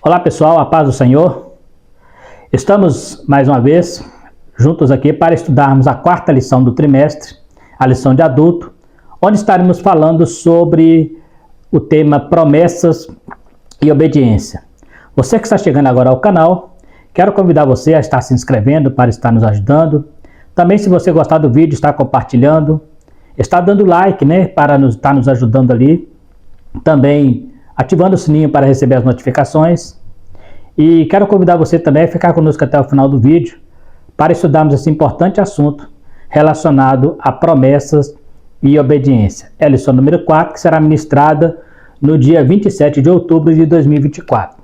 Olá pessoal, a paz do Senhor. Estamos mais uma vez juntos aqui para estudarmos a quarta lição do trimestre, a lição de adulto, onde estaremos falando sobre o tema promessas e obediência. Você que está chegando agora ao canal, quero convidar você a estar se inscrevendo para estar nos ajudando. Também, se você gostar do vídeo, está compartilhando, está dando like, para estar nos ajudando ali. Também ativando o sininho para receber as notificações. E quero convidar você também a ficar conosco até o final do vídeo para estudarmos esse importante assunto relacionado a promessas e obediência. É a lição número 4, que será ministrada no dia 27 de outubro de 2024.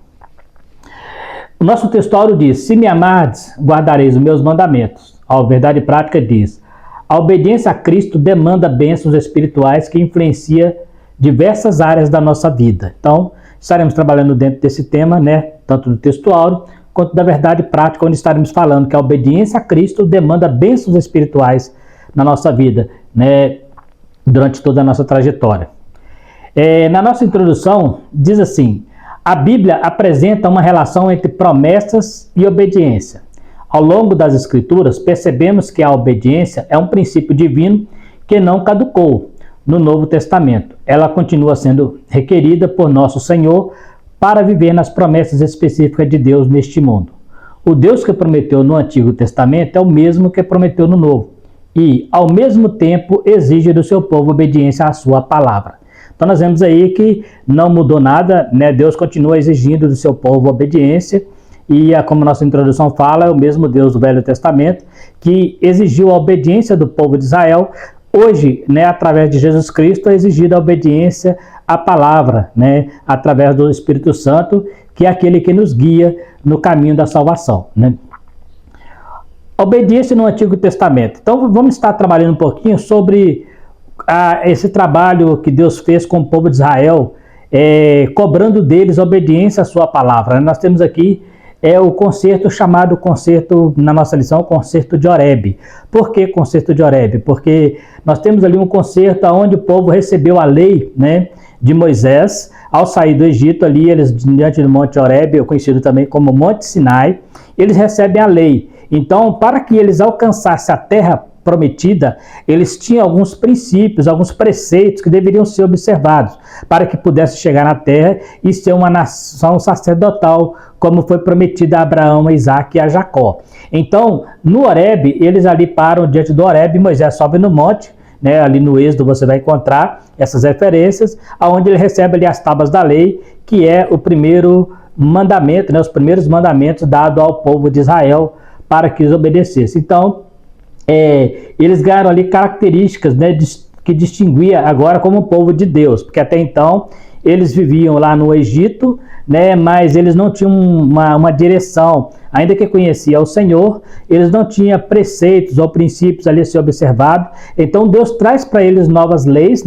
O nosso textuário diz: se me amardes, guardareis os meus mandamentos. A verdade prática diz: a obediência a Cristo demanda bênçãos espirituais que influencia diversas áreas da nossa vida. Então, estaremos trabalhando dentro desse tema, tanto do textuário quanto da verdade prática, onde estaremos falando que a obediência a Cristo demanda bênçãos espirituais na nossa vida, durante toda a nossa trajetória. Na nossa introdução, diz assim: a Bíblia apresenta uma relação entre promessas e obediência. Ao longo das Escrituras, percebemos que a obediência é um princípio divino que não caducou. No Novo Testamento, ela continua sendo requerida por nosso Senhor para viver nas promessas específicas de Deus neste mundo. O Deus que prometeu no Antigo Testamento é o mesmo que prometeu no Novo e, ao mesmo tempo, exige do seu povo obediência à sua palavra. Então nós vemos aí que não mudou nada, Deus continua exigindo do seu povo obediência e, como a nossa introdução fala, é o mesmo Deus do Velho Testamento que exigiu a obediência do povo de Israel. Hoje, através de Jesus Cristo, é exigida a obediência à palavra, através do Espírito Santo, que é aquele que nos guia no caminho da salvação. Obediência no Antigo Testamento. Então, vamos estar trabalhando um pouquinho sobre esse trabalho que Deus fez com o povo de Israel, cobrando deles obediência à sua palavra. Nós temos aqui o concerto chamado na nossa lição, concerto de Horebe. Por que concerto de Horebe? Porque nós temos ali um concerto onde o povo recebeu a lei, de Moisés, ao sair do Egito, ali eles, diante do Monte Horebe, conhecido também como Monte Sinai, eles recebem a lei. Então, para que eles alcançassem a terra prometida, eles tinham alguns princípios, alguns preceitos que deveriam ser observados para que pudesse chegar na terra e ser uma nação sacerdotal, como foi prometido a Abraão, a Isaac e a Jacó. Então, no Horebe, eles ali param diante do Horebe, Moisés sobe no monte, ali no Êxodo você vai encontrar essas referências, onde ele recebe ali as tábuas da lei, que é o primeiro mandamento, os primeiros mandamentos dados ao povo de Israel para que eles obedecessem. Então, eles ganharam ali características que distinguia agora como povo de Deus, porque até então eles viviam lá no Egito, mas eles não tinham uma direção, ainda que conhecia o Senhor, eles não tinham preceitos ou princípios ali a ser observados. Então Deus traz para eles novas leis,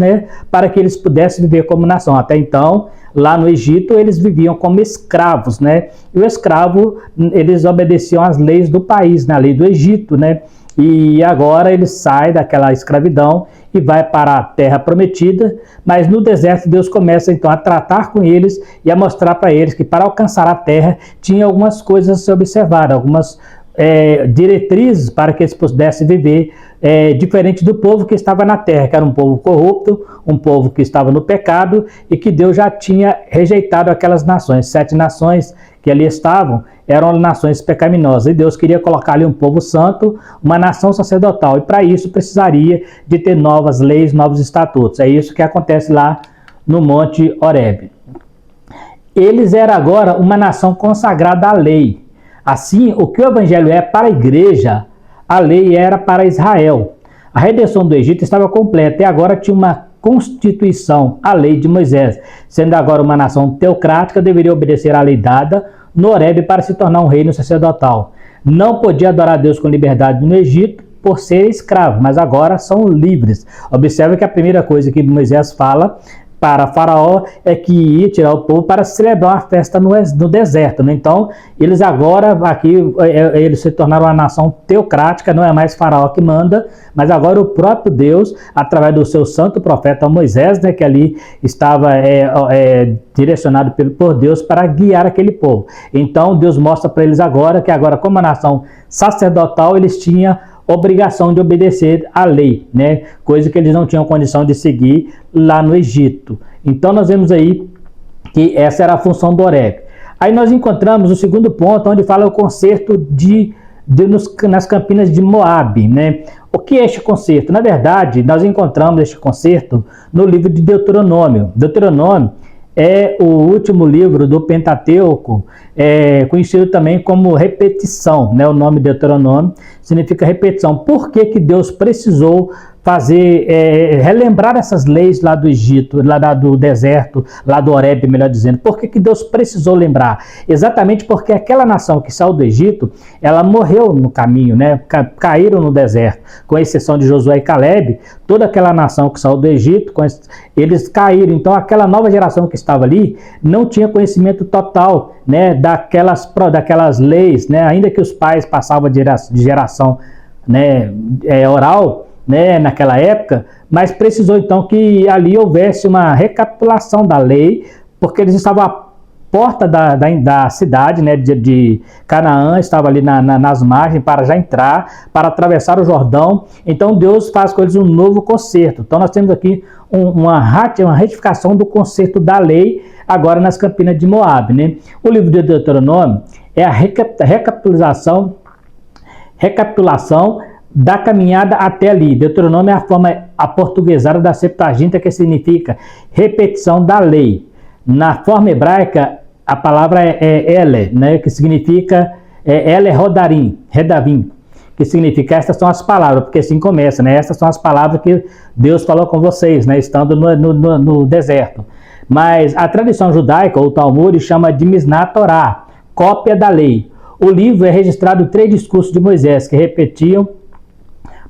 para que eles pudessem viver como nação. Até então, lá no Egito, eles viviam como escravos, e o escravo, eles obedeciam às leis do país, na lei do Egito, E agora ele sai daquela escravidão e vai para a terra prometida, mas no deserto Deus começa então a tratar com eles e a mostrar para eles que para alcançar a terra tinha algumas coisas a ser observadas, algumas diretrizes para que eles pudessem viver diferente do povo que estava na terra, que era um povo corrupto, um povo que estava no pecado e que Deus já tinha rejeitado aquelas nações. 7 nações que ali estavam eram nações pecaminosas e Deus queria colocar ali um povo santo, uma nação sacerdotal, e para isso precisaria de ter novas leis, novos estatutos. É isso que acontece lá no Monte Horebe. Eles eram agora uma nação consagrada à lei. Assim, o que o Evangelho é para a igreja, a lei era para Israel. A redenção do Egito estava completa e agora tinha uma constituição, a lei de Moisés. Sendo agora uma nação teocrática, deveria obedecer à lei dada no Horebe para se tornar um reino sacerdotal. Não podia adorar a Deus com liberdade no Egito por ser escravo, mas agora são livres. Observe que a primeira coisa que Moisés fala para Faraó é que ia tirar o povo para celebrar uma festa no deserto, né? Então, eles agora, aqui, eles se tornaram uma nação teocrática, não é mais Faraó que manda, mas agora o próprio Deus, através do seu santo profeta Moisés, né, que ali estava direcionado por Deus para guiar aquele povo. Então, Deus mostra para eles agora que agora, como a nação sacerdotal, eles tinham obrigação de obedecer à lei, né? Coisa que eles não tinham condição de seguir lá no Egito. Então nós vemos aí que essa era a função do Horebe. Aí nós encontramos o segundo ponto, onde fala o concerto nas campinas de Moabe, né? O que é este concerto? Na verdade, nós encontramos este concerto no livro de Deuteronômio. Deuteronômio é o último livro do Pentateuco, conhecido também como repetição, né? O nome Deuteronômio significa repetição. Por que que Deus precisou relembrar essas leis lá do Egito, lá do deserto, lá do Horebe, melhor dizendo? Por que que Deus precisou lembrar? Exatamente porque aquela nação que saiu do Egito, ela morreu no caminho, né? Caíram no deserto, com exceção de Josué e Calebe. Toda aquela nação que saiu do Egito, eles caíram. Então aquela nova geração que estava ali não tinha conhecimento total, né, daquelas leis, né? Ainda que os pais passavam de geração, né, oral, né, naquela época, mas precisou então que ali houvesse uma recapitulação da lei, porque eles estavam à porta da cidade, né, de Canaã, estava ali nas margens para já entrar, para atravessar o Jordão. Então Deus faz com eles um novo concerto. Então nós temos aqui uma retificação do concerto da lei agora nas campinas de Moabe, né? O livro de Deuteronômio é a recapitulação da caminhada até ali. Deuteronômio é a forma aportuguesada da Septuaginta, que significa repetição da lei. Na forma hebraica, a palavra é ele, né, que significa ele redavim, que significa estas são as palavras, porque assim começa, né? Estas são as palavras que Deus falou com vocês, né, estando no deserto. Mas a tradição judaica, ou Talmud, chama de Mishnah Torá, cópia da lei. O livro é registrado 3 discursos de Moisés, que repetiam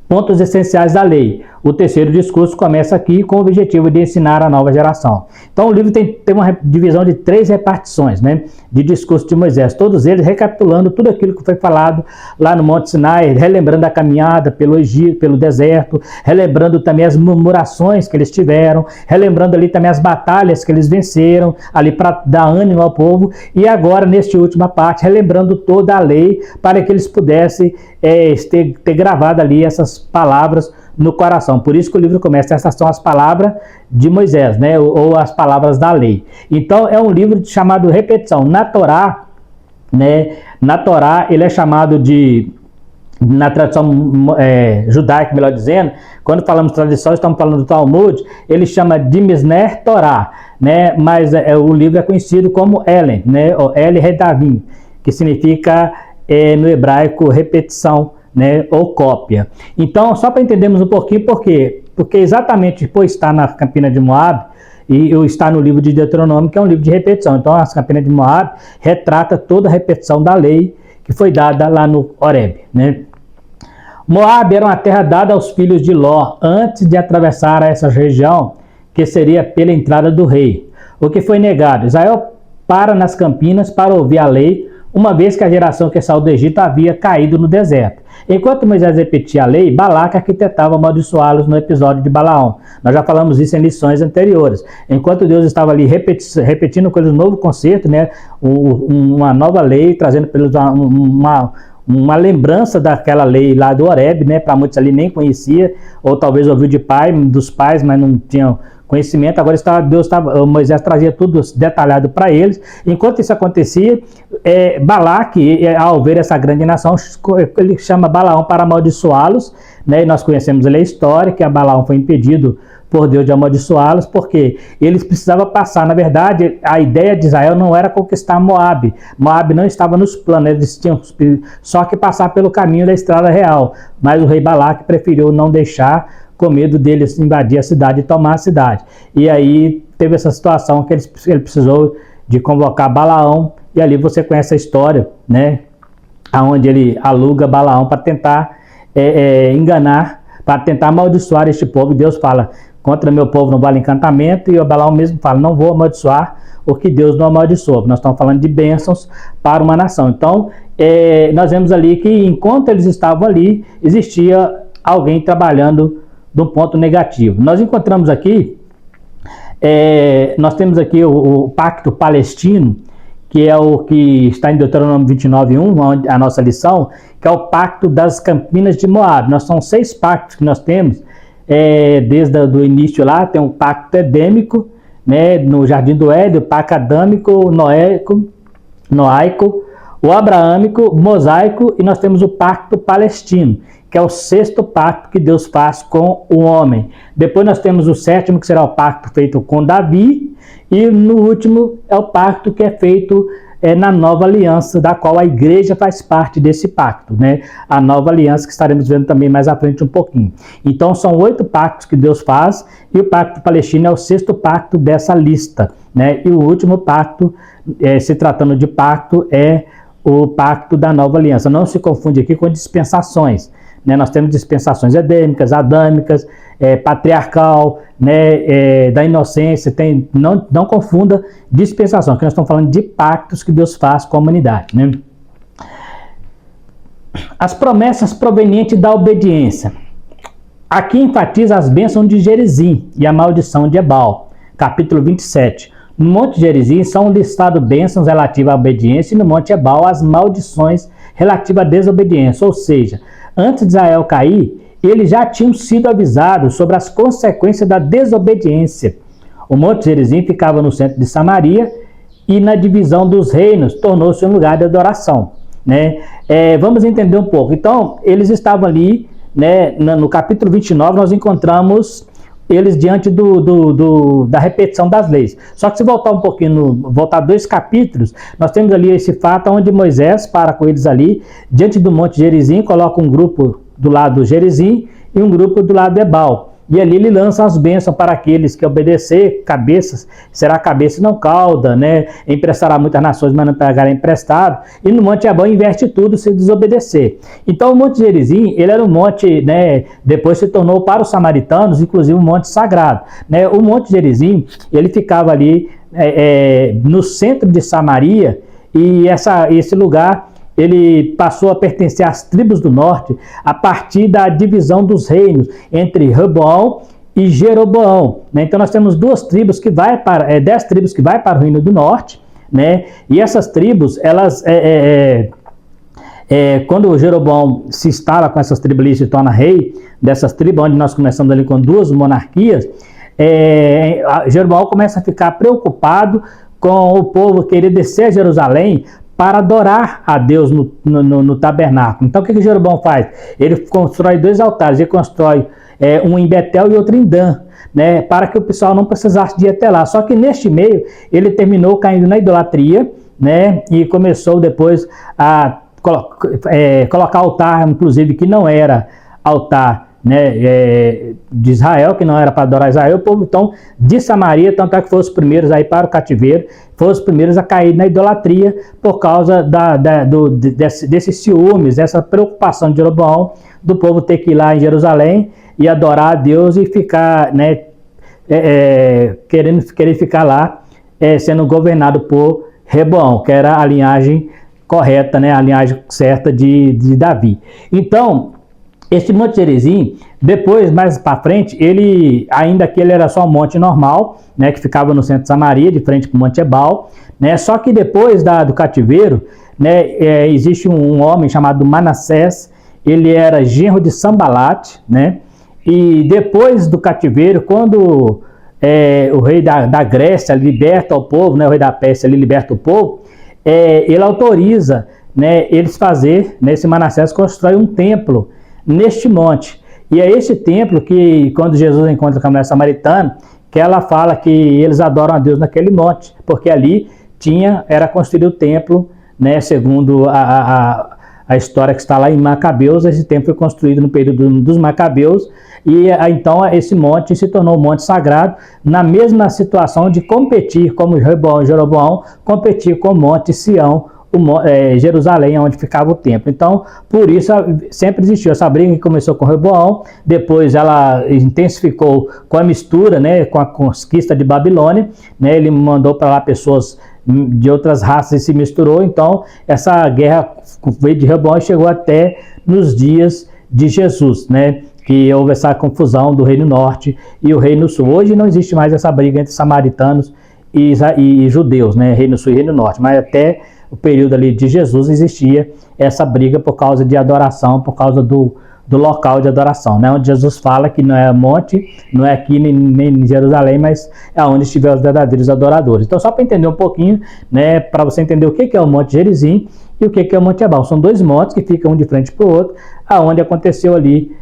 pontos essenciais da lei. O terceiro discurso começa aqui com o objetivo de ensinar a nova geração. Então o livro tem uma divisão de 3 repartições, né, de discurso de Moisés, todos eles recapitulando tudo aquilo que foi falado lá no Monte Sinai, relembrando a caminhada pelo Egito, pelo deserto, relembrando também as murmurações que eles tiveram, relembrando ali também as batalhas que eles venceram, ali para dar ânimo ao povo, e agora, nesta última parte, relembrando toda a lei, para que eles pudessem ter gravado ali essas palavras no coração. Por isso que o livro começa, essas são as palavras de Moisés, né, ou as palavras da lei. Então é um livro chamado repetição. Na Torá, né, ele é chamado de, na tradição judaica, melhor dizendo, quando falamos tradição, estamos falando do Talmud, ele chama de Mishneh Torá, né, mas o livro é conhecido como Elen, né, ou El Redavim, que significa no hebraico repetição, né, ou cópia. Então, só para entendermos um pouquinho, por quê? Porque exatamente por estar na Campina de Moabe, e eu estar no livro de Deuteronômio, que é um livro de repetição. Então, as Campinas de Moabe retrata toda a repetição da lei que foi dada lá no Horebe, né? Moabe era uma terra dada aos filhos de Ló, antes de atravessar essa região, que seria pela entrada do rei, o que foi negado. Israel para nas campinas para ouvir a lei, uma vez que a geração que saiu do Egito havia caído no deserto. Enquanto Moisés repetia a lei, Balaque arquitetava amaldiçoá-los no episódio de Balaão. Nós já falamos isso em lições anteriores. Enquanto Deus estava ali repetindo com eles um novo concerto, né, uma nova lei, trazendo para eles uma lembrança daquela lei lá do Horebe, né, para muitos ali nem conhecia, ou talvez ouviu dos pais, mas não tinham conhecimento. Agora Moisés trazia tudo detalhado para eles. Enquanto isso acontecia, Balaque, ao ver essa grande nação, ele chama Balaão para amaldiçoá-los, né? E nós conhecemos a história que Balaão foi impedido por Deus de amaldiçoá-los, porque eles precisavam passar. Na verdade, a ideia de Israel não era conquistar Moabe. Moabe não estava nos planos, eles tinham só que passar pelo caminho da estrada real. Mas o rei Balaque preferiu não deixar, com medo deles invadir a cidade e tomar a cidade. E aí teve essa situação que ele precisou de convocar Balaão, e ali você conhece a história, né, onde ele aluga Balaão para tentar enganar, para tentar amaldiçoar este povo. E Deus fala, contra meu povo não vale encantamento, e o Balaão mesmo fala, não vou amaldiçoar o que Deus não amaldiçoou. Nós estamos falando de bênçãos para uma nação. Então, nós vemos ali que enquanto eles estavam ali, existia alguém trabalhando de um ponto negativo. Nós encontramos aqui, nós temos aqui o pacto palestino, que é o que está em Deuteronômio 29:1, a nossa lição, que é o pacto das Campinas de Moab. Nós são 6 pactos que nós temos, desde o início lá. Tem o pacto edêmico, né, no Jardim do Éden, o pacto adâmico, noaico, o abraâmico, mosaico, e nós temos o pacto palestino, que é o 6º pacto que Deus faz com o homem. Depois nós temos o 7º, que será o pacto feito com Davi, e no último é o pacto que é feito na nova aliança, da qual a igreja faz parte desse pacto, né? A nova aliança que estaremos vendo também mais à frente um pouquinho. Então são 8 pactos que Deus faz, e o pacto palestino é o 6º pacto dessa lista, né? E o último pacto, se tratando de pacto, é o pacto da nova aliança. Não se confunde aqui com dispensações, né? Nós temos dispensações edêmicas, adâmicas, patriarcal, né? Da inocência. Não confunda dispensação, que nós estamos falando de pactos que Deus faz com a humanidade, né? As promessas provenientes da obediência. Aqui enfatiza as bênçãos de Gerizim e a maldição de Ebal, capítulo 27. No Monte Gerizim são listadas bênçãos relativas à obediência, e no Monte Ebal as maldições relativas à desobediência. Ou seja, antes de Israel cair, eles já tinham sido avisados sobre as consequências da desobediência. O Monte Gerizim ficava no centro de Samaria, e na divisão dos reinos tornou-se um lugar de adoração, né? Vamos entender um pouco. Então, eles estavam ali, né, no capítulo 29, nós encontramos eles diante da repetição das leis. Só que se voltar um pouquinho, voltar 2 capítulos, nós temos ali esse fato onde Moisés para com eles ali, diante do Monte Gerizim, coloca um grupo do lado do Gerizim e um grupo do lado de Ebal. E ali ele lança as bênçãos para aqueles que obedecer, cabeças, será cabeça e não cauda, né? Emprestará muitas nações, mas não pegará emprestado. E no Monte Ebal inverte tudo se desobedecer. Então o Monte Gerizim, ele era um monte, né? Depois se tornou para os samaritanos, inclusive um monte sagrado, né? O Monte Gerizim, ele ficava ali no centro de Samaria, e esse lugar ele passou a pertencer às tribos do norte a partir da divisão dos reinos entre Roboão e Jeroboão, né? Então nós temos 10 tribos que vai para o reino do norte, né? E essas tribos, elas quando o Jeroboão se instala com essas tribos ali, se torna rei dessas tribos, onde nós começamos ali com 2 monarquias, Jeroboão começa a ficar preocupado com o povo querer descer a Jerusalém para adorar a Deus no tabernáculo. Então o que Jeroboão faz? Ele constrói 2 altares, ele constrói um em Betel e outro em Dan, né, para que o pessoal não precisasse de ir até lá. Só que neste meio ele terminou caindo na idolatria, né, e começou depois a colocar altar, inclusive, que não era altar, né, de Israel, que não era para adorar Israel. O povo então de Samaria, tanto é que foram os primeiros a ir para o cativeiro, foram os primeiros a cair na idolatria por causa desses ciúmes, dessa preocupação de Jeroboão, do povo ter que ir lá em Jerusalém e adorar a Deus e ficar, né, querer ficar lá sendo governado por Reboão, que era a linhagem correta, né, a linhagem certa de Davi. Então, este Monte Gerizim, depois, mais para frente, ainda que ele era só um monte normal, né, que ficava no centro de Samaria, de frente para o Monte Ebal, né, só que depois do cativeiro, né, existe um homem chamado Manassés, ele era genro de Sambalate, né, e depois do cativeiro, quando o rei da Grécia liberta o povo, né, o rei da Pérsia liberta o povo, ele autoriza, né, eles fazer, né, esse Manassés constrói um templo neste monte. E é esse templo que, quando Jesus encontra com a mulher samaritana, que ela fala que eles adoram a Deus naquele monte, porque ali era construído o templo, né, segundo a história que está lá em Macabeus. Esse templo foi construído no período dos Macabeus, e então esse monte se tornou um monte sagrado, na mesma situação de competir, como Jeroboão competir com o monte Sião, Jerusalém, onde ficava o templo. Então, por isso, sempre existiu essa briga que começou com Roboão, depois ela intensificou com a mistura, né, com a conquista de Babilônia, né, ele mandou para lá pessoas de outras raças e se misturou, então essa guerra veio de Roboão e chegou até nos dias de Jesus, né, que houve essa confusão do Reino Norte e o Reino Sul. Hoje não existe mais essa briga entre samaritanos e judeus, né, Reino Sul e Reino Norte, mas até o período ali de Jesus existia essa briga por causa de adoração, por causa do local de adoração, né? Onde Jesus fala que não é monte, não é aqui nem em Jerusalém, mas é onde estiver os verdadeiros adoradores. Então, só para entender um pouquinho, né, para você entender o que é o Monte Gerizim e o que é o Monte Ebal. São dois montes que ficam um de frente para o outro, aonde aconteceu ali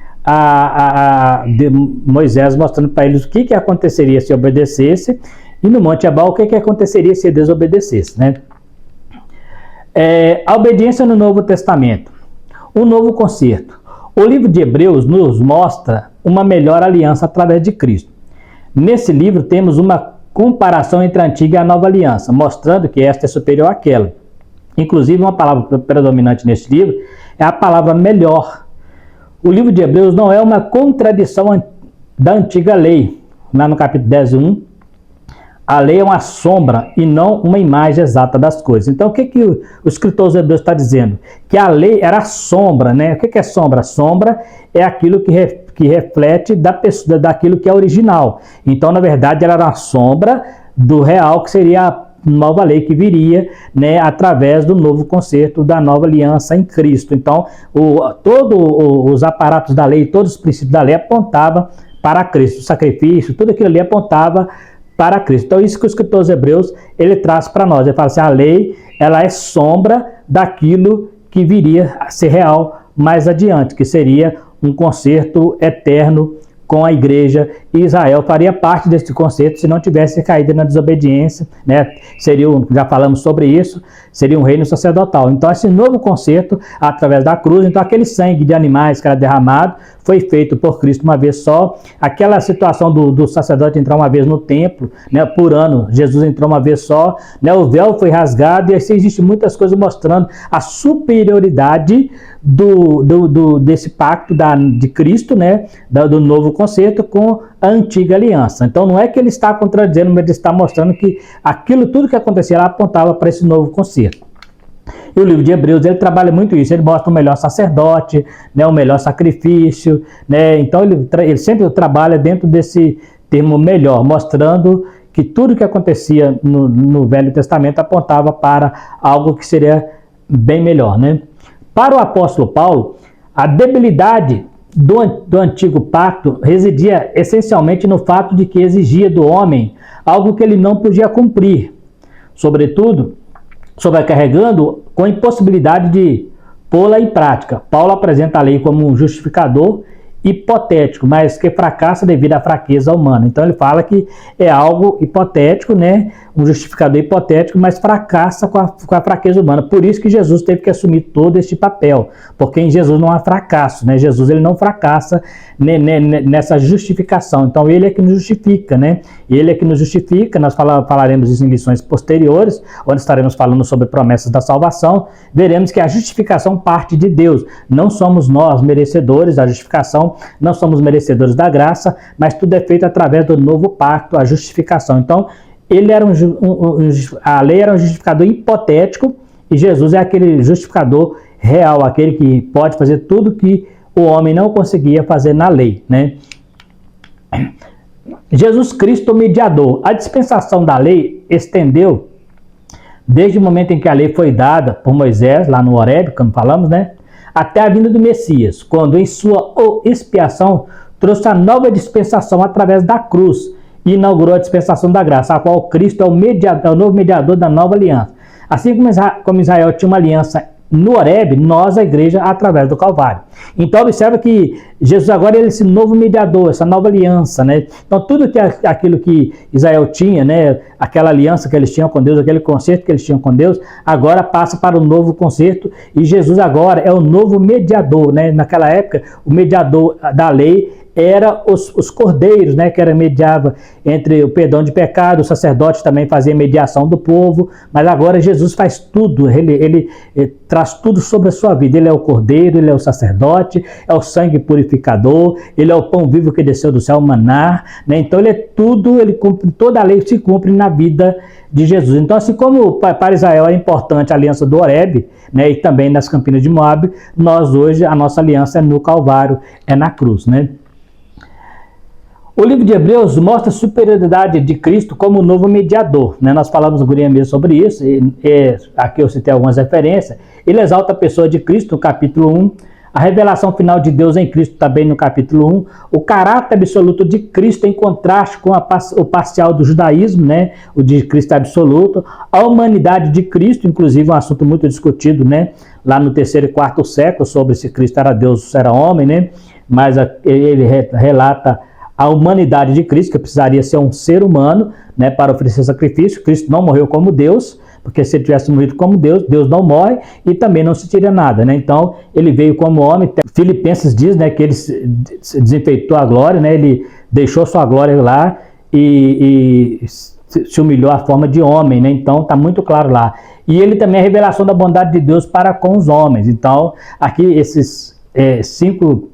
de Moisés mostrando para eles o que aconteceria se obedecesse, e no Monte Ebal o que aconteceria se desobedecesse, né? A obediência no Novo Testamento, o novo concerto. O livro de Hebreus nos mostra uma melhor aliança através de Cristo. Nesse livro temos uma comparação entre a antiga e a nova aliança, mostrando que esta é superior àquela. Inclusive, uma palavra predominante nesse livro é a palavra melhor. O livro de Hebreus não é uma contradição da antiga lei. Lá no capítulo 10:1, a lei é uma sombra e não uma imagem exata das coisas. Então, o que o escritor dos Hebreus está dizendo? Que a lei era sombra, né? O que é sombra? Sombra é aquilo que reflete daquilo que é original. Então, na verdade, ela era uma sombra do real, que seria a nova lei que viria, né, através do novo concerto, da nova aliança em Cristo. Então, todos os aparatos da lei, todos os princípios da lei apontavam para Cristo. O sacrifício, tudo aquilo ali apontava para Cristo. Então, isso que o escritor dos Hebreus, ele traz para nós. Ele fala assim, a lei, ela é sombra daquilo que viria a ser real mais adiante, que seria um concerto eterno com a igreja, e Israel faria parte desse concerto se não tivesse caído na desobediência, né? Já falamos sobre isso, seria um reino sacerdotal. Então, esse novo concerto, através da cruz, então aquele sangue de animais que era derramado, foi feito por Cristo uma vez só. Aquela situação do sacerdote entrar uma vez no templo, né, por ano, Jesus entrou uma vez só, né, o véu foi rasgado, e assim existem muitas coisas mostrando a superioridade desse pacto de Cristo, né, do novo concerto com a antiga aliança. Então não é que ele está contradizendo, mas ele está mostrando que tudo que acontecia lá apontava para esse novo concerto. E o livro de Hebreus, ele trabalha muito isso, ele mostra o melhor sacerdote, né, o melhor sacrifício, né, então ele sempre trabalha dentro desse termo melhor, mostrando que tudo que acontecia no Velho Testamento apontava para algo que seria bem melhor, né? Para o apóstolo Paulo, a debilidade do antigo pacto residia essencialmente no fato de que exigia do homem algo que ele não podia cumprir, sobretudo sobrecarregando com a impossibilidade de pô-la em prática. Paulo apresenta a lei como um justificador hipotético, mas que fracassa devido à fraqueza humana. Então ele fala que é algo hipotético, né? Um justificador hipotético, mas fracassa com a fraqueza humana. Por isso que Jesus teve que assumir todo este papel, porque em Jesus não há fracasso, né? Jesus, ele não fracassa nessa justificação. Então ele é que nos justifica, né? Ele é que nos justifica. Nós falaremos isso em lições posteriores, onde estaremos falando sobre promessas da salvação. Veremos que a justificação parte de Deus. Não somos nós merecedores da justificação, não somos merecedores da graça, mas tudo é feito através do novo pacto, a justificação. Então, a lei era um justificador hipotético e Jesus é aquele justificador real, aquele que pode fazer tudo que o homem não conseguia fazer na lei, né? Jesus Cristo, mediador. A dispensação da lei estendeu desde o momento em que a lei foi dada por Moisés, lá no Horebe, como falamos, né? Até a vinda do Messias, quando em sua expiação trouxe a nova dispensação através da cruz e inaugurou a dispensação da graça, a qual Cristo é o novo mediador da nova aliança. Assim como Israel tinha uma aliança no Horebe, nós, a igreja, através do Calvário. Então, observa que Jesus agora é esse novo mediador, essa nova aliança, né? Então, tudo aquilo que Israel tinha, né? Aquela aliança que eles tinham com Deus, aquele concerto que eles tinham com Deus, agora passa para o novo concerto e Jesus agora é o novo mediador, né? Naquela época, o mediador da lei era os cordeiros, né, que era mediava entre o perdão de pecado, o sacerdote também fazia mediação do povo, mas agora Jesus faz tudo, ele traz tudo sobre a sua vida. Ele é o cordeiro, ele é o sacerdote, é o sangue purificador, ele é o pão vivo que desceu do céu, o maná, né? Então ele é tudo, ele cumpre, toda a lei se cumpre na vida de Jesus. Então, assim como para Israel é importante a aliança do Horebe, né, e também nas Campinas de Moabe, nós hoje, a nossa aliança é no Calvário, é na cruz, né? O livro de Hebreus mostra a superioridade de Cristo como o novo mediador, né? Nós falamos no Guria mesmo sobre isso, aqui eu citei algumas referências. Ele exalta a pessoa de Cristo no capítulo 1, a revelação final de Deus em Cristo também no capítulo 1, o caráter absoluto de Cristo em contraste com o parcial do judaísmo, né? O de Cristo absoluto, a humanidade de Cristo, inclusive um assunto muito discutido, né? Lá no 3º e 4º século, sobre se Cristo era Deus ou se era homem, né? Mas ele relata a humanidade de Cristo, que precisaria ser um ser humano, né, para oferecer sacrifício. Cristo não morreu como Deus, porque se ele tivesse morrido como Deus, Deus não morre e também não se tira nada, né? Então, ele veio como homem. Filipenses diz, né, que ele se desenfeitou a glória, né? Ele deixou sua glória lá e se humilhou à forma de homem, né? Então, está muito claro lá. E ele também é a revelação da bondade de Deus para com os homens. Então, aqui esses cinco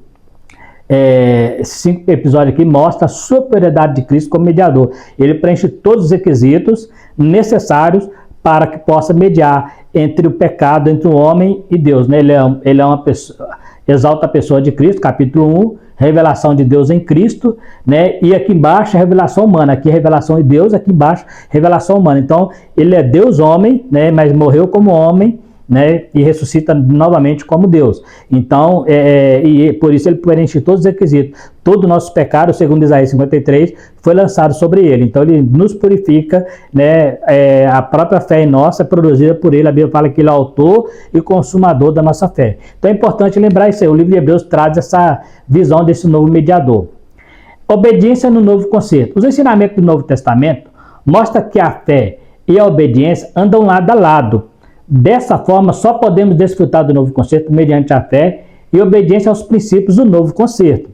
episódios aqui mostram a superioridade de Cristo como mediador. Ele preenche todos os requisitos necessários para que possa mediar entre o pecado, entre o homem e Deus, né? Ele é uma pessoa, exalta a pessoa de Cristo, capítulo 1, revelação de Deus em Cristo, né? E aqui embaixo a revelação humana, aqui a revelação de Deus, aqui embaixo revelação humana. Então, ele é Deus homem, né? Mas morreu como homem, né, e ressuscita novamente como Deus. Então, e por isso ele preenche todos os requisitos. Todo o nosso pecado, segundo Isaías 53, foi lançado sobre ele. Então, ele nos purifica, né, a própria fé em nossa é produzida por ele. A Bíblia fala que ele é autor e consumador da nossa fé. Então, é importante lembrar isso aí. O livro de Hebreus traz essa visão desse novo mediador. Obediência no novo concerto. Os ensinamentos do Novo Testamento mostram que a fé e a obediência andam lado a lado. Dessa forma, só podemos desfrutar do novo concerto mediante a fé e obediência aos princípios do novo concerto.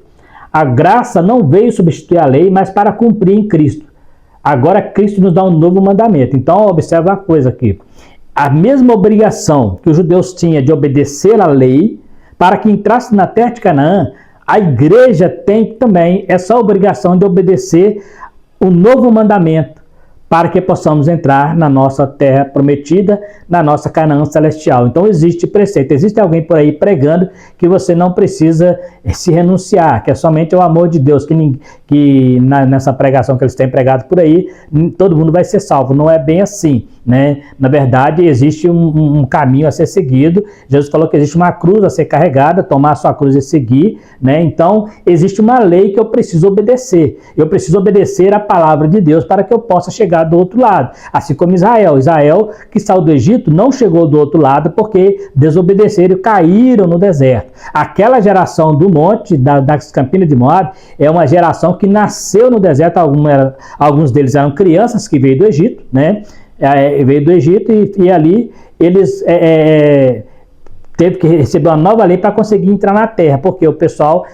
A graça não veio substituir a lei, mas para cumprir em Cristo. Agora Cristo nos dá um novo mandamento. Então, observa uma coisa aqui. A mesma obrigação que os judeus tinham de obedecer à lei para que entrasse na terra de Canaã, a igreja tem também essa obrigação de obedecer o novo mandamento, para que possamos entrar na nossa terra prometida, na nossa Canaã celestial. Então existe preceito, existe alguém por aí pregando que você não precisa se renunciar, que é somente o amor de Deus, que nessa pregação que eles têm pregado por aí, todo mundo vai ser salvo. Não é bem assim, né? Na verdade, existe um caminho a ser seguido. Jesus falou que existe uma cruz a ser carregada, tomar a sua cruz e seguir, né? Então, existe uma lei que eu preciso obedecer. Eu preciso obedecer a palavra de Deus para que eu possa chegar do outro lado. Assim como Israel. Israel, que saiu do Egito, não chegou do outro lado porque desobedeceram e caíram no deserto. Aquela geração do monte, das Campinas de Moabe, é uma geração que nasceu no deserto. Alguns deles eram crianças que veio do Egito, né? Veio do Egito e ali eles teve que receber uma nova lei para conseguir entrar na terra, porque o pessoal,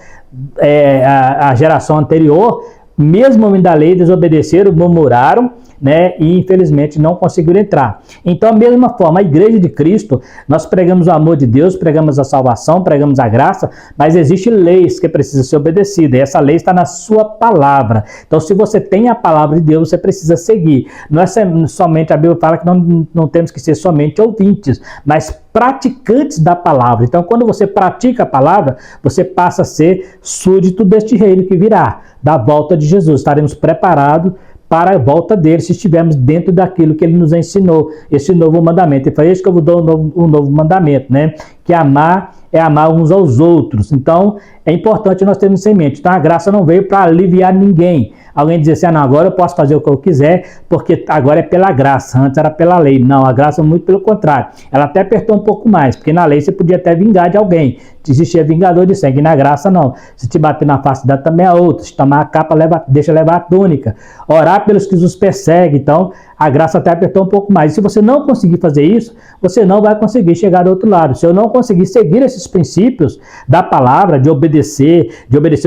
a geração anterior, mesmo homem da lei, desobedeceram, murmuraram, né, e infelizmente não conseguiram entrar. Então, da mesma forma, a igreja de Cristo, nós pregamos o amor de Deus, pregamos a salvação, pregamos a graça, mas existem leis que precisam ser obedecidas, e essa lei está na sua palavra. Então, se você tem a palavra de Deus, você precisa seguir. Não é somente, a Bíblia fala que não temos que ser somente ouvintes, mas praticantes da palavra. Então, quando você pratica a palavra, você passa a ser súdito deste reino que virá, da volta de Jesus. Estaremos preparados para a volta dele, se estivermos dentro daquilo que ele nos ensinou, esse novo mandamento. E foi isso que eu vou dar um novo mandamento, né? Que amar é amar uns aos outros. Então, é importante nós termos isso em mente. Então, a graça não veio para aliviar ninguém. Alguém dizer assim, não, agora eu posso fazer o que eu quiser, porque agora é pela graça, antes era pela lei. Não, a graça muito pelo contrário. Ela até apertou um pouco mais, porque na lei você podia até vingar de alguém. Existia vingador de sangue, na graça não. Se te bater na face, dá também a outra. Se tomar a capa, deixa levar a túnica. Orar pelos que os perseguem. Então, a graça até apertou um pouco mais. E se você não conseguir fazer isso, você não vai conseguir chegar do outro lado. Se eu não conseguir seguir esses princípios da palavra, de obedecer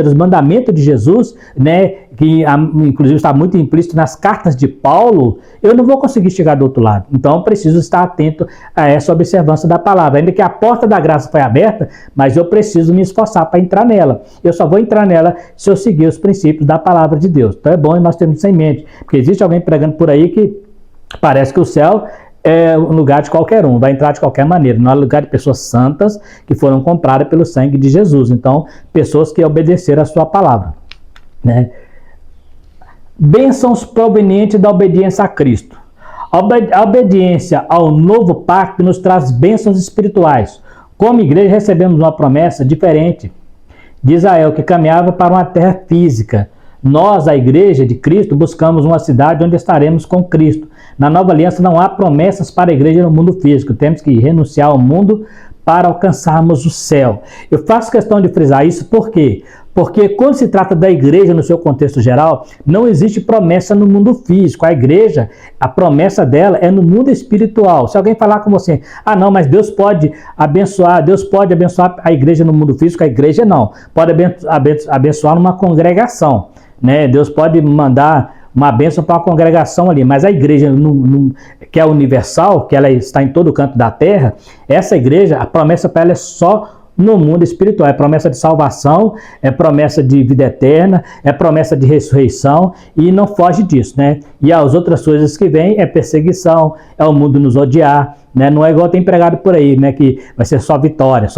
os mandamentos de Jesus, né, que inclusive está muito implícito nas cartas de Paulo, eu não vou conseguir chegar do outro lado. Então eu preciso estar atento a essa observância da palavra. Ainda que a porta da graça foi aberta, mas eu preciso me esforçar para entrar nela. Eu só vou entrar nela se eu seguir os princípios da palavra de Deus. Então é bom nós termos isso em mente, porque existe alguém pregando por aí que parece que o céu é um lugar de qualquer um, vai entrar de qualquer maneira. Não é lugar de pessoas santas que foram compradas pelo sangue de Jesus. Então, pessoas que obedeceram a sua palavra, né? Bênçãos provenientes da obediência a Cristo. A obediência ao novo pacto nos traz bênçãos espirituais. Como igreja, recebemos uma promessa diferente de Israel, que caminhava para uma terra física. Nós, a igreja de Cristo, buscamos uma cidade onde estaremos com Cristo. Na nova aliança não há promessas para a igreja no mundo físico. Temos que renunciar ao mundo para alcançarmos o céu. Eu faço questão de frisar isso por quê? Porque quando se trata da igreja no seu contexto geral, não existe promessa no mundo físico. A igreja, a promessa dela é no mundo espiritual. Se alguém falar com você, não, mas Deus pode abençoar a igreja no mundo físico, a igreja não. Pode abençoar numa congregação, né? Deus pode mandar uma bênção para uma congregação ali, mas a igreja que é universal, que ela está em todo canto da terra, essa igreja, a promessa para ela é só no mundo espiritual. É promessa de salvação, é promessa de vida eterna, é promessa de ressurreição, e não foge disso, né? E as outras coisas que vêm é perseguição, é o mundo nos odiar, né? Não é igual tem pregado por aí, né? Que vai ser só vitória,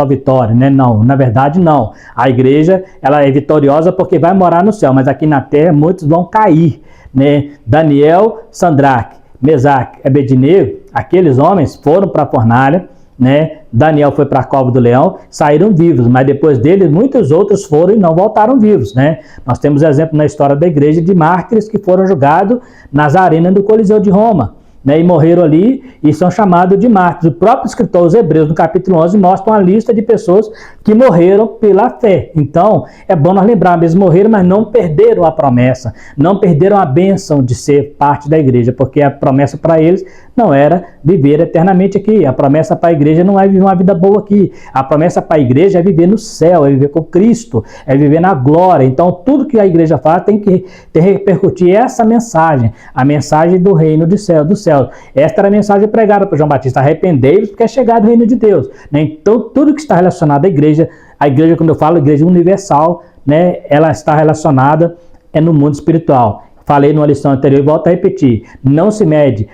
né? Não, na verdade não. A igreja, ela é vitoriosa porque vai morar no céu, mas aqui na terra muitos vão cair, né? Daniel, Sadraque, Mesaque, Abednego, aqueles homens foram para a fornalha, né? Daniel foi para a cova do leão, saíram vivos, mas depois dele muitos outros foram e não voltaram vivos, né? Nós temos exemplo na história da igreja de mártires que foram julgados nas arenas do Coliseu de Roma, né? E morreram ali e são chamados de mártires. O próprio escritor aos Hebreus, no capítulo 11, mostra uma lista de pessoas que morreram pela fé. Então, é bom nós lembrarmos, eles morreram, mas não perderam a promessa, não perderam a bênção de ser parte da igreja, porque a promessa para eles não era viver eternamente aqui. A promessa para a igreja não é viver uma vida boa aqui. A promessa para a igreja é viver no céu, é viver com Cristo, é viver na glória. Então, tudo que a igreja faz tem que repercutir essa mensagem, a mensagem do reino do céu. Esta era a mensagem pregada por João Batista: arrependei-vos, porque é chegado o reino de Deus, né? Então, tudo que está relacionado à igreja, quando eu falo igreja universal, né, ela está relacionada no mundo espiritual. Falei numa lição anterior e volto a repetir: não se mede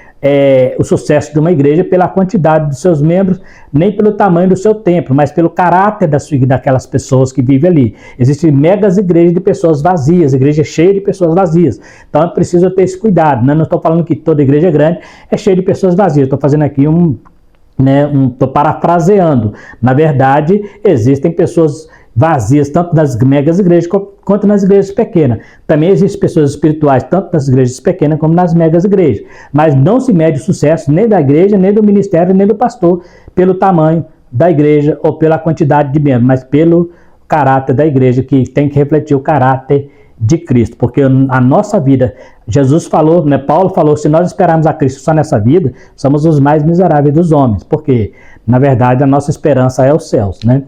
o sucesso de uma igreja pela quantidade dos seus membros, nem pelo tamanho do seu templo, mas pelo caráter daquelas pessoas que vivem ali. Existem megas igrejas de pessoas vazias, igreja cheia de pessoas vazias. Então é preciso ter esse cuidado, né? Não estou falando que toda igreja grande é cheia de pessoas vazias. Estou fazendo aqui estou parafraseando. Na verdade, existem pessoas vazias, tanto nas megas igrejas quanto nas igrejas pequenas. Também existem pessoas espirituais, tanto nas igrejas pequenas como nas megas igrejas. Mas não se mede o sucesso nem da igreja, nem do ministério, nem do pastor pelo tamanho da igreja ou pela quantidade de membros, mas pelo caráter da igreja, que tem que refletir o caráter de Cristo. Porque a nossa vida, Jesus falou, né, Paulo falou, se nós esperarmos a Cristo só nessa vida, somos os mais miseráveis dos homens. Porque, na verdade, a nossa esperança é os céus, né?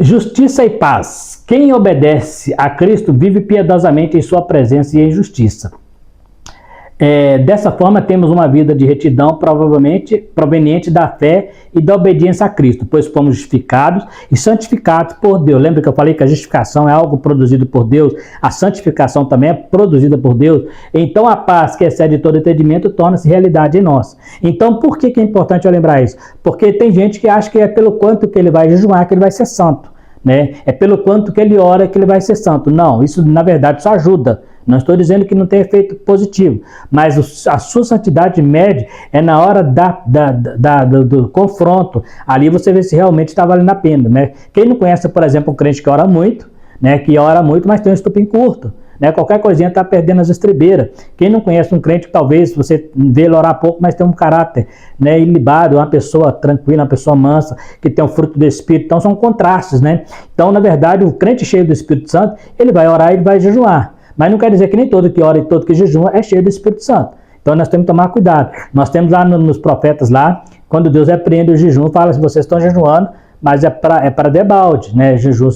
Justiça e paz. Quem obedece a Cristo vive piedosamente em sua presença e em justiça. Dessa forma, temos uma vida de retidão, provavelmente proveniente da fé e da obediência a Cristo, pois fomos justificados e santificados por Deus. Lembra que eu falei que a justificação é algo produzido por Deus? A santificação também é produzida por Deus. Então, a paz, que excede todo entendimento, torna-se realidade em nós. Então, por que é importante eu lembrar isso? Porque tem gente que acha que é pelo quanto que ele vai jejuar que ele vai ser santo, né? É pelo quanto que ele ora que ele vai ser santo. Não, isso na verdade só ajuda. Não estou dizendo que não tem efeito positivo, mas a sua santidade média é na hora do confronto. Ali você vê se realmente está valendo a pena, né? Quem não conhece, por exemplo, um crente que ora muito, né? Que ora muito, mas tem um estupim curto, né? Qualquer coisinha está perdendo as estribeiras. Quem não conhece um crente que talvez você vê ele orar pouco, mas tem um caráter, né, ilibado, uma pessoa tranquila, uma pessoa mansa, que tem o fruto do Espírito. Então são contrastes, né? Então, na verdade, o crente cheio do Espírito Santo, ele vai orar e ele vai jejuar. Mas não quer dizer que nem todo que ora e todo que jejuma é cheio do Espírito Santo. Então nós temos que tomar cuidado. Nós temos lá nos profetas lá, quando Deus repreende o jejum, fala assim, vocês estão jejuando, mas é para debalde, né? Jejum,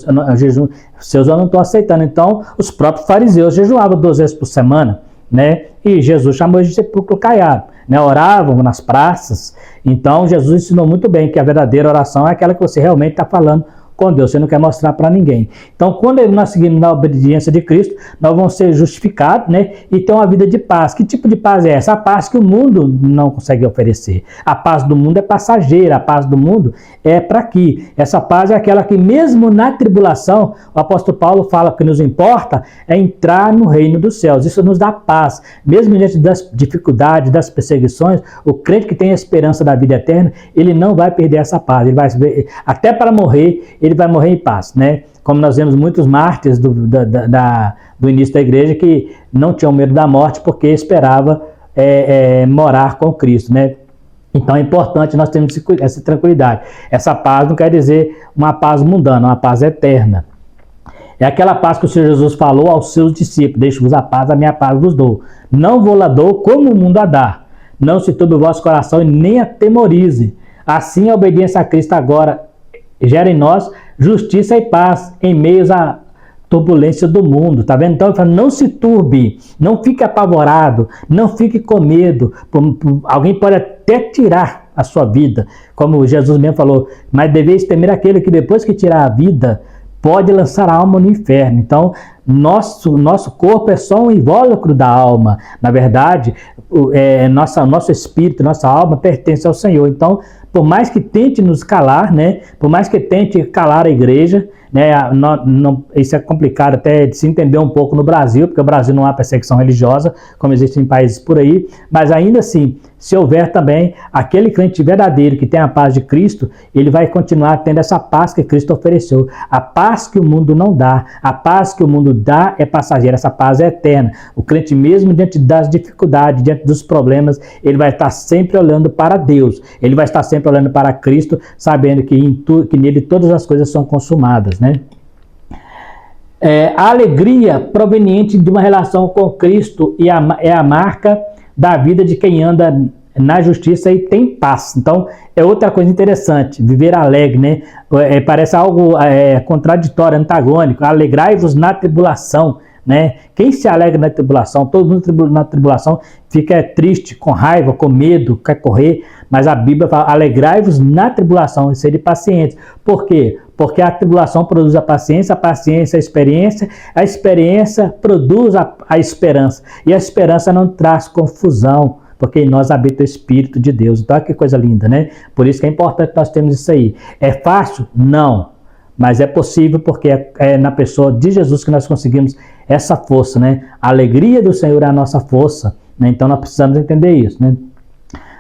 seus eu não estou aceitando. Então, os próprios fariseus jejuavam 2 vezes por semana, né? E Jesus chamou eles de sepulcro caiado, né? Oravam nas praças. Então, Jesus ensinou muito bem que a verdadeira oração é aquela que você realmente está falando com Deus, você não quer mostrar para ninguém. Então, quando nós seguimos na obediência de Cristo, nós vamos ser justificados, né? E ter uma vida de paz. Que tipo de paz é essa? A paz que o mundo não consegue oferecer. A paz do mundo é passageira, a paz do mundo é para aqui. Essa paz é aquela que mesmo na tribulação, o apóstolo Paulo fala que nos importa é entrar no reino dos céus. Isso nos dá paz. Mesmo diante das dificuldades, das perseguições, o crente que tem a esperança da vida eterna, ele não vai perder essa paz. Ele vai, até para morrer, ele vai morrer em paz, né? Como nós vemos muitos mártires do início da igreja que não tinham medo da morte porque esperava morar com Cristo, né? Então é importante nós termos essa tranquilidade. Essa paz não quer dizer uma paz mundana, uma paz eterna. É aquela paz que o Senhor Jesus falou aos seus discípulos: deixo-vos a paz, a minha paz vos dou. Não vou lá dou como o mundo a dá. Não se turbe o vosso coração e nem atemorize. Assim a obediência a Cristo agora gera em nós justiça e paz em meio à turbulência do mundo, tá vendo? Então ele fala, não se turbe, não fique apavorado, não fique com medo. Alguém pode até tirar a sua vida, como Jesus mesmo falou, mas deveis temer aquele que depois que tirar a vida, pode lançar a alma no inferno. Então, nosso corpo é só um invólucro da alma. Na verdade, nosso espírito, nossa alma pertence ao Senhor. Então, por mais que tente nos calar, né? Por mais que tente calar a igreja, né? Isso é complicado até de se entender um pouco no Brasil, porque no Brasil não há perseguição religiosa, como existe em países por aí, mas ainda assim, se houver também aquele crente verdadeiro que tem a paz de Cristo, ele vai continuar tendo essa paz que Cristo ofereceu. A paz que o mundo não dá, a paz que o mundo dá é passageira, essa paz é eterna. O crente mesmo diante das dificuldades, diante dos problemas, ele vai estar sempre olhando para Deus, ele vai estar sempre olhando para Cristo, sabendo que nele todas as coisas são consumadas, né? A alegria proveniente de uma relação com Cristo é a marca da vida de quem anda na justiça e tem paz. Então, é outra coisa interessante, viver alegre, né? Parece algo contraditório, antagônico. Alegrai-vos na tribulação, né? Quem se alegra na tribulação? Todo mundo na tribulação fica triste, com raiva, com medo, quer correr, mas a Bíblia fala, alegrai-vos na tribulação e sede pacientes. Por quê? Porque a tribulação produz a paciência a experiência produz a esperança, e a esperança não traz confusão, porque em nós habita o Espírito de Deus. Então, olha que coisa linda, né? Por isso que é importante nós termos isso aí. É fácil? Não. Mas é possível porque é na pessoa de Jesus que nós conseguimos essa força, né? A alegria do Senhor é a nossa força, né? Então nós precisamos entender isso, né?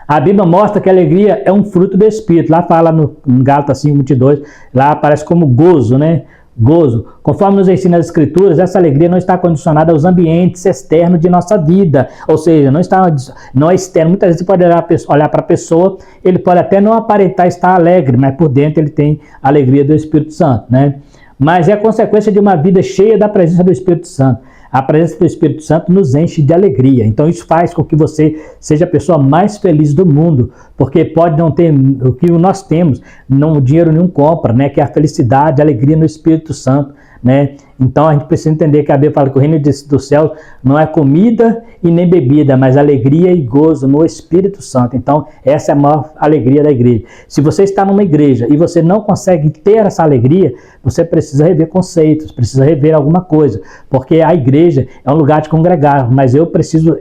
A Bíblia mostra que a alegria é um fruto do Espírito. Lá fala no Gálatas 5:22, lá aparece como gozo, né? Gozo. Conforme nos ensina as Escrituras, essa alegria não está condicionada aos ambientes externos de nossa vida. Ou seja, não é externo. Muitas vezes você pode olhar para a pessoa, ele pode até não aparentar estar alegre, mas por dentro ele tem a alegria do Espírito Santo, né? Mas é a consequência de uma vida cheia da presença do Espírito Santo. A presença do Espírito Santo nos enche de alegria. Então isso faz com que você seja a pessoa mais feliz do mundo, porque pode não ter o que nós temos, o dinheiro nenhum compra, né? Que é a felicidade, a alegria no Espírito Santo, né? Então a gente precisa entender que a Bíblia fala que o reino dos céus não é comida e nem bebida, mas alegria e gozo no Espírito Santo. Então essa é a maior alegria da igreja. Se você está numa igreja e você não consegue ter essa alegria, você precisa rever conceitos, precisa rever alguma coisa, porque a igreja é um lugar de congregar, mas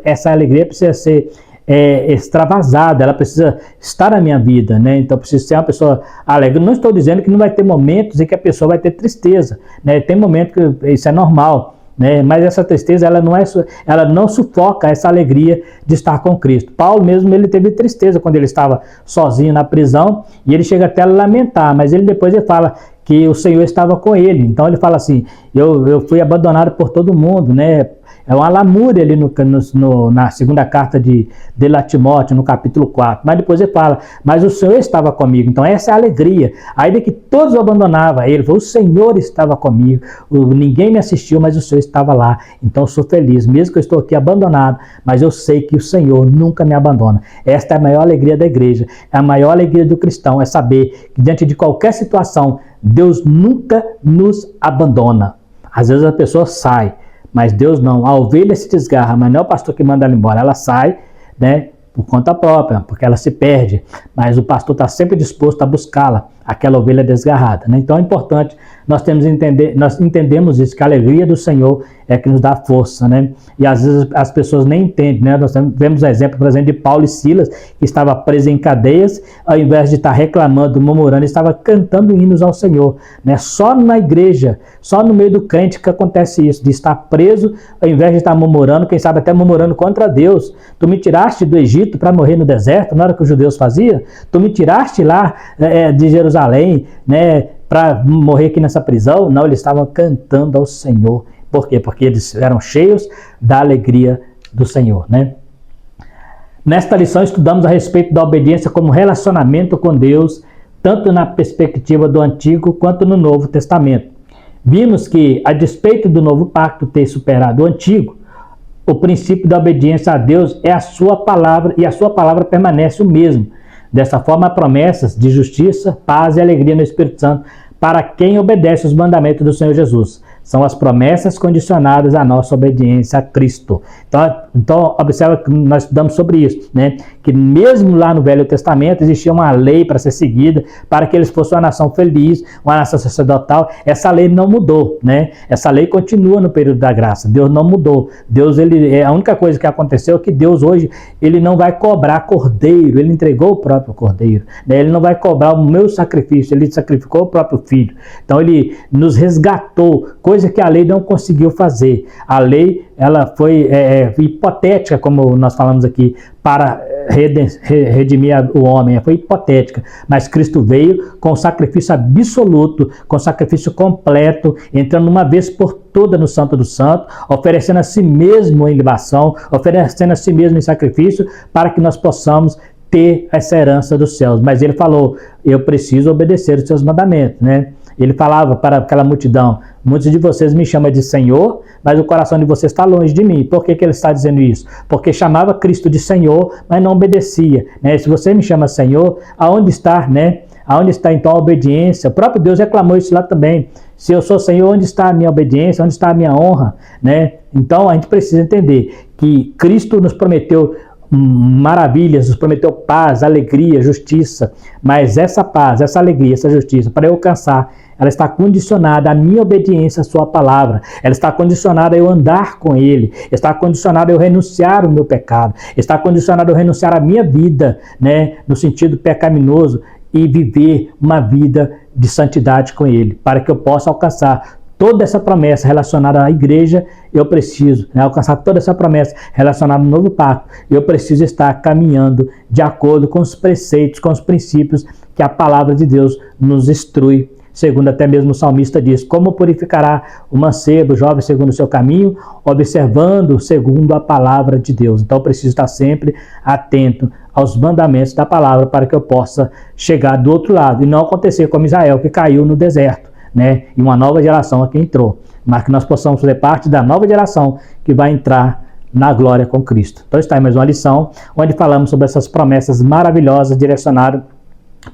essa alegria precisa ser extravasada, ela precisa estar na minha vida, né? Então preciso ser uma pessoa alegre. Não estou dizendo que não vai ter momentos em que a pessoa vai ter tristeza, né? Tem momentos que isso é normal, né? Mas essa tristeza ela não sufoca essa alegria de estar com Cristo. Paulo mesmo, ele teve tristeza quando ele estava sozinho na prisão, e ele chega até a lamentar, mas depois ele fala que o Senhor estava com ele. Então ele fala assim, eu fui abandonado por todo mundo, né? É uma lamúria ali na segunda carta de Timóteo, no capítulo 4. Mas depois ele fala, mas o Senhor estava comigo. Então essa é a alegria. Ainda que todos o abandonavam, ele falou, o Senhor estava comigo. Ninguém me assistiu, mas o Senhor estava lá. Então eu sou feliz, mesmo que eu estou aqui abandonado, mas eu sei que o Senhor nunca me abandona. Esta é a maior alegria da igreja. É a maior alegria do cristão, é saber que diante de qualquer situação, Deus nunca nos abandona. Às vezes a pessoa sai, mas Deus não. A ovelha se desgarra, mas não é o pastor que manda ela embora. Ela sai, né, por conta própria, porque ela se perde. Mas o pastor está sempre disposto a buscá-la, aquela ovelha desgarrada, né? Então é importante nós entendemos isso, que a alegria do Senhor é que nos dá força, né? E às vezes as pessoas nem entendem, né? Nós vemos o exemplo, por exemplo, de Paulo e Silas, que estava preso em cadeias, ao invés de estar reclamando, murmurando, estava cantando hinos ao Senhor, né? Só na igreja, só no meio do crente que acontece isso, de estar preso, ao invés de estar murmurando, quem sabe até murmurando contra Deus. Tu me tiraste do Egito para morrer no deserto, não era o que os judeus faziam? Tu me tiraste lá de Jerusalém, né, para morrer aqui nessa prisão? Não, eles estavam cantando ao Senhor. Por quê? Porque eles eram cheios da alegria do Senhor, né? Nesta lição estudamos a respeito da obediência como relacionamento com Deus, tanto na perspectiva do Antigo quanto no Novo Testamento. Vimos que, a despeito do Novo Pacto ter superado o Antigo, o princípio da obediência a Deus é a sua palavra, e a sua palavra permanece o mesmo. Dessa forma, há promessas de justiça, paz e alegria no Espírito Santo para quem obedece os mandamentos do Senhor Jesus. São as promessas condicionadas à nossa obediência a Cristo. Então observa que nós estudamos sobre isso, né? Que mesmo lá no Velho Testamento existia uma lei para ser seguida, para que eles fossem uma nação feliz, uma nação sacerdotal. Essa lei não mudou, né? Essa lei continua no período da graça. Deus não mudou. Deus, a única coisa que aconteceu é que Deus hoje, ele não vai cobrar cordeiro. Ele entregou o próprio cordeiro, né? Ele não vai cobrar o meu sacrifício. Ele sacrificou o próprio filho. Então ele nos resgatou, coisa que a lei não conseguiu fazer. A lei, ela foi hipotética, como nós falamos aqui, para redimir o homem. Foi hipotética, mas Cristo veio com sacrifício absoluto, com sacrifício completo, entrando uma vez por toda no Santo do Santo, oferecendo a si mesmo em libação, oferecendo a si mesmo em sacrifício, para que nós possamos ter essa herança dos céus. Mas ele falou, eu preciso obedecer os seus mandamentos, né? Ele falava para aquela multidão, muitos de vocês me chamam de Senhor, mas o coração de vocês está longe de mim. Por que ele está dizendo isso? Porque chamava Cristo de Senhor, mas não obedecia, né? Se você me chama Senhor, aonde está, né? Aonde está então a obediência? O próprio Deus reclamou isso lá também. Se eu sou Senhor, onde está a minha obediência? Onde está a minha honra, né? Então a gente precisa entender que Cristo nos prometeu maravilhas, nos prometeu paz, alegria, justiça, mas essa paz, essa alegria, essa justiça, para eu alcançar, ela está condicionada à minha obediência à sua palavra, ela está condicionada a eu andar com ele, está condicionada a eu renunciar o meu pecado, está condicionada a eu renunciar a minha vida, né, no sentido pecaminoso, e viver uma vida de santidade com ele, para que eu possa alcançar toda essa promessa relacionada à igreja. Eu preciso, né, alcançar toda essa promessa relacionada ao novo pacto. Eu preciso estar caminhando de acordo com os preceitos, com os princípios que a palavra de Deus nos instrui. Segundo até mesmo o salmista diz, como purificará o mancebo, o jovem segundo o seu caminho, observando segundo a palavra de Deus. Então eu preciso estar sempre atento aos mandamentos da palavra para que eu possa chegar do outro lado e não acontecer como Israel, que caiu no deserto, né? E uma nova geração aqui entrou, mas que nós possamos fazer parte da nova geração que vai entrar na glória com Cristo. Então está aí mais uma lição, onde falamos sobre essas promessas maravilhosas direcionadas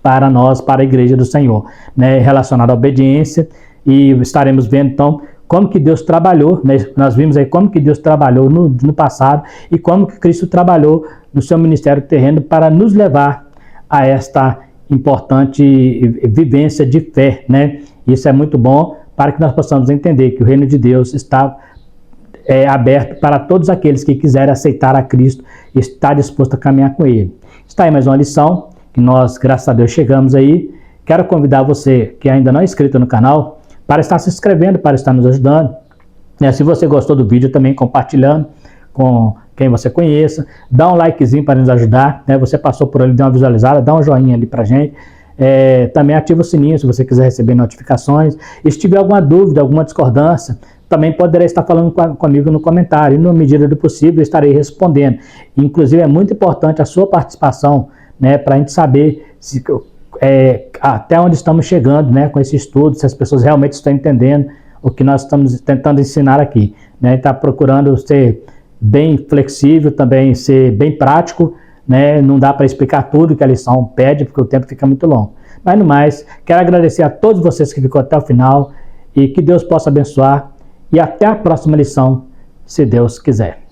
para nós, para a igreja do Senhor, né? Relacionada à obediência, e estaremos vendo então como que Deus trabalhou, né? Nós vimos aí como que Deus trabalhou no passado e como que Cristo trabalhou no seu ministério terreno para nos levar a esta importante vivência de fé, né? Isso é muito bom para que nós possamos entender que o reino de Deus está aberto para todos aqueles que quiserem aceitar a Cristo e estar disposto a caminhar com Ele. Está aí mais uma lição que nós, graças a Deus, chegamos aí. Quero convidar você que ainda não é inscrito no canal para estar se inscrevendo, para estar nos ajudando. Se você gostou do vídeo, também compartilhando com quem você conheça. Dá um likezinho para nos ajudar, né? Você passou por ali, dá uma visualizada, dá um joinha ali pra gente. Também ativa o sininho se você quiser receber notificações. E se tiver alguma dúvida, alguma discordância, também poderá estar falando comigo no comentário. E, na medida do possível, eu estarei respondendo. Inclusive, é muito importante a sua participação, né, para a gente saber até onde estamos chegando, né, com esse estudo, se as pessoas realmente estão entendendo o que nós estamos tentando ensinar aqui. Né? Está procurando ser bem flexível, também ser bem prático, né? Não dá para explicar tudo que a lição pede, porque o tempo fica muito longo. Mas no mais, quero agradecer a todos vocês que ficou até o final e que Deus possa abençoar. E até a próxima lição, se Deus quiser.